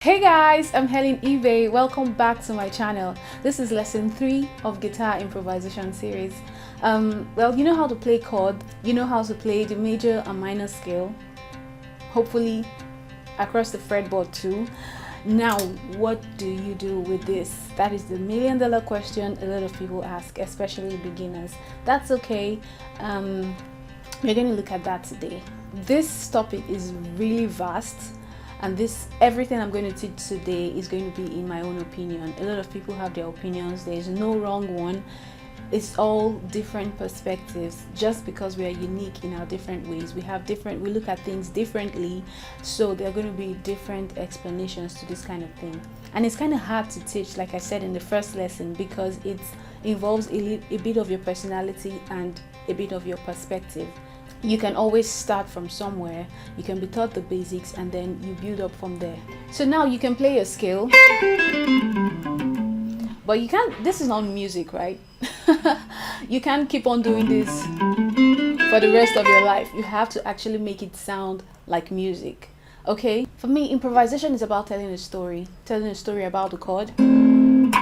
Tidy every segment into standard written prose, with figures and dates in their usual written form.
Hey guys, I'm Helen eBay. Welcome back to my channel. This is lesson 3 of guitar improvisation series. Well, you know how to play chord, you know how to play the major and minor scale, hopefully across the fretboard too. Now, what do you do with this? That is the $1,000,000 question a lot of people ask, especially beginners. That's okay. We're going to look at that today. This topic is really vast. And everything I'm going to teach today is going to be in my own opinion. A lot of people have their opinions. There is no wrong one. It's all different perspectives. Just because we are unique in our different ways, we look at things differently. So there are going to be different explanations to this kind of thing. And it's kind of hard to teach, like I said in the first lesson, because it involves a bit of your personality and a bit of your perspective. You can always start from somewhere. You can be taught the basics and then you build up from there. So now you can play a scale, but you can't, this is not music, right? You can't keep on doing this for the rest of your life. You have to actually make it sound like music. Okay? For me, improvisation is about telling a story about the chord,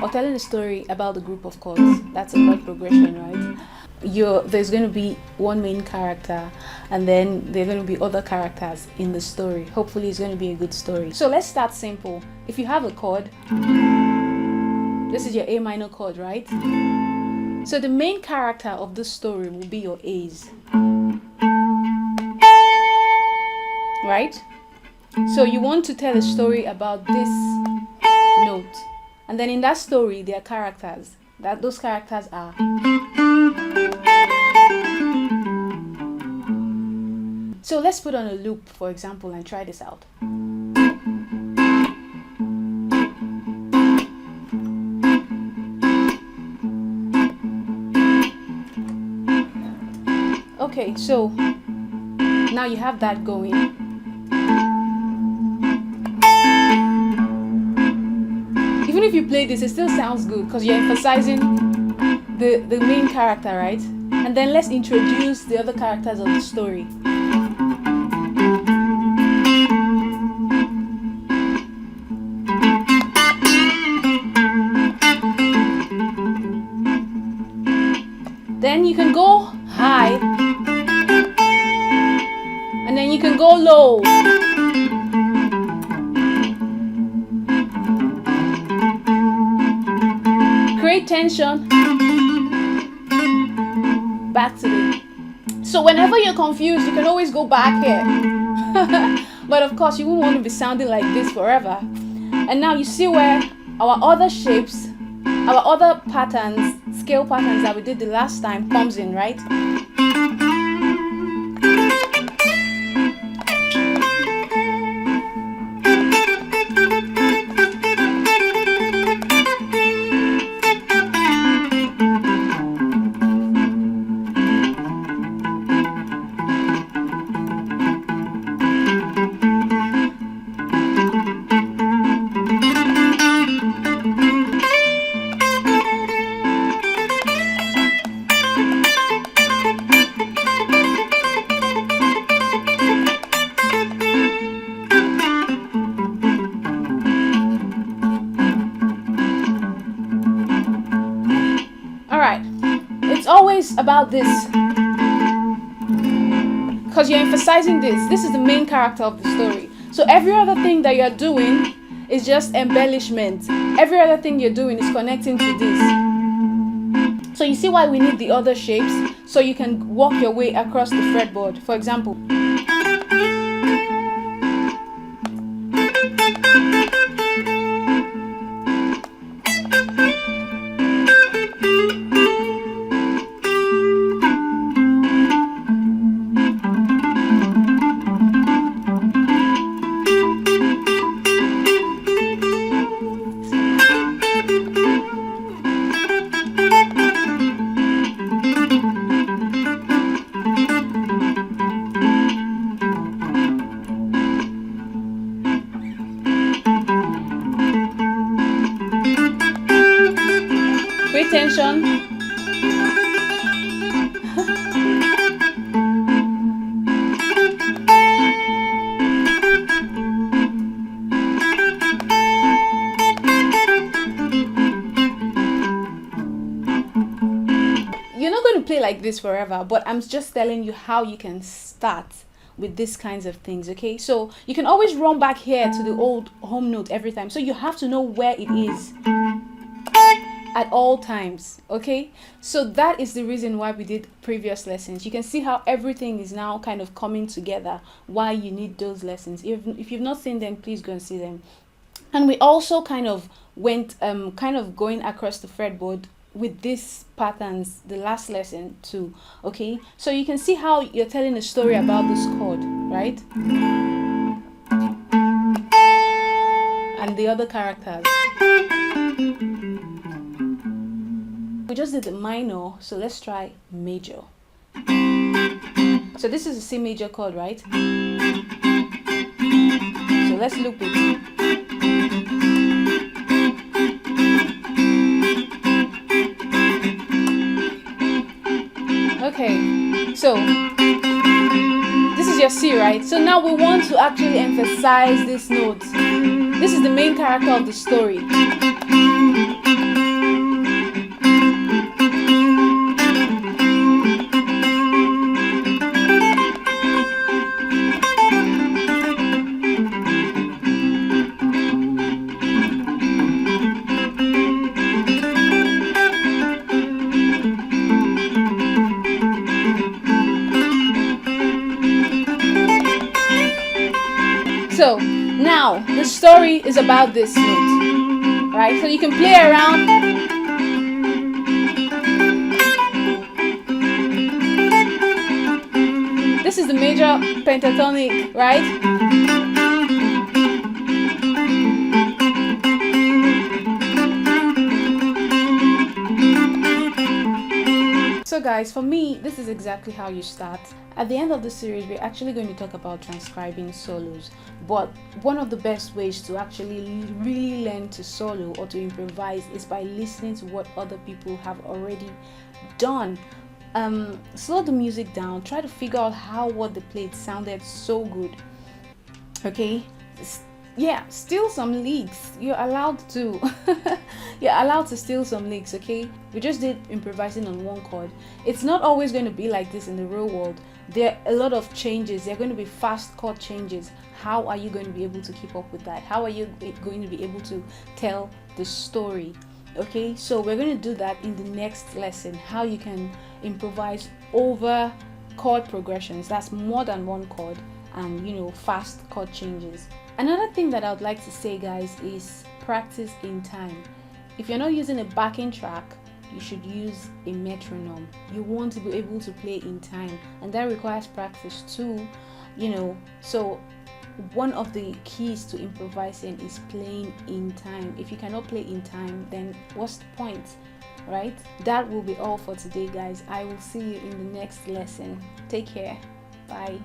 or telling a story about the group of chords. That's a chord progression, right? There's going to be one main character, and then there are going to be other characters in the story. Hopefully it's going to be a good story. So let's start simple. If you have a chord, this is your A minor chord, right? So the main character of this story will be your A's, right? So you want to tell a story about this note, and then in that story there are characters. Those characters are. So let's put on a loop, for example, and try this out. Okay, so now you have that going. Even if you play this, it still sounds good because you're emphasizing the main character, right? And then let's introduce the other characters of the story. Then you can go high, and then you can go low. Create tension. Back to it. So whenever you're confused, you can always go back here. But of course, you won't want to be sounding like this forever. And now you see where our other shapes, our other patterns, scale patterns that we did the last time comes in, right? Always about this because you're emphasizing this is the main character of the story. So every other thing that you're doing is just embellishment. Every other thing you're doing is connecting to this. So you see why we need the other shapes, so you can walk your way across the fretboard. For example, create tension. like this forever, but I'm just telling you how you can start with these kinds of things. Okay, so you can always run back here to the old home note every time, so you have to know where it is at all times. Okay, so that is the reason why we did previous lessons. You can see how everything is now kind of coming together, why you need those lessons. If you've not seen them, please go and see them. And we also kind of went kind of going across the fretboard with these patterns the last lesson too. Okay, so you can see how you're telling a story about this chord, right? And the other characters. We just did the minor, so let's try major. So this is a C major chord, right? So let's loop it. Okay, so this is your C, right? So now we want to actually emphasize this note. This is the main character of the story. So now the story is about this note, right? So you can play around. This is the major pentatonic, right? So guys, for me, this is exactly how you start. At the end of the series, we're actually going to talk about transcribing solos. But one of the best ways to actually really learn to solo or to improvise is by listening to what other people have already done. Slow the music down, try to figure out how what they played sounded so good. Okay, yeah, steal some leads. You're allowed to. You're allowed to steal some leads. Okay, we just did improvising on one chord. It's not always going to be like this in the real world. There are a lot of changes. There are going to be fast chord changes. How are you going to be able to keep up with that? How are you going to be able to tell the story? Okay, so we're going to do that in the next lesson, how you can improvise over chord progressions. That's more than one chord, and fast chord changes. Another thing that I would like to say, guys, is practice in time. If you're not using a backing track, you should use a metronome. You want to be able to play in time, and that requires practice too. So one of the keys to improvising is playing in time. If you cannot play in time, then what's the point, right? That will be all for today, guys. I will see you in the next lesson. Take care. Bye.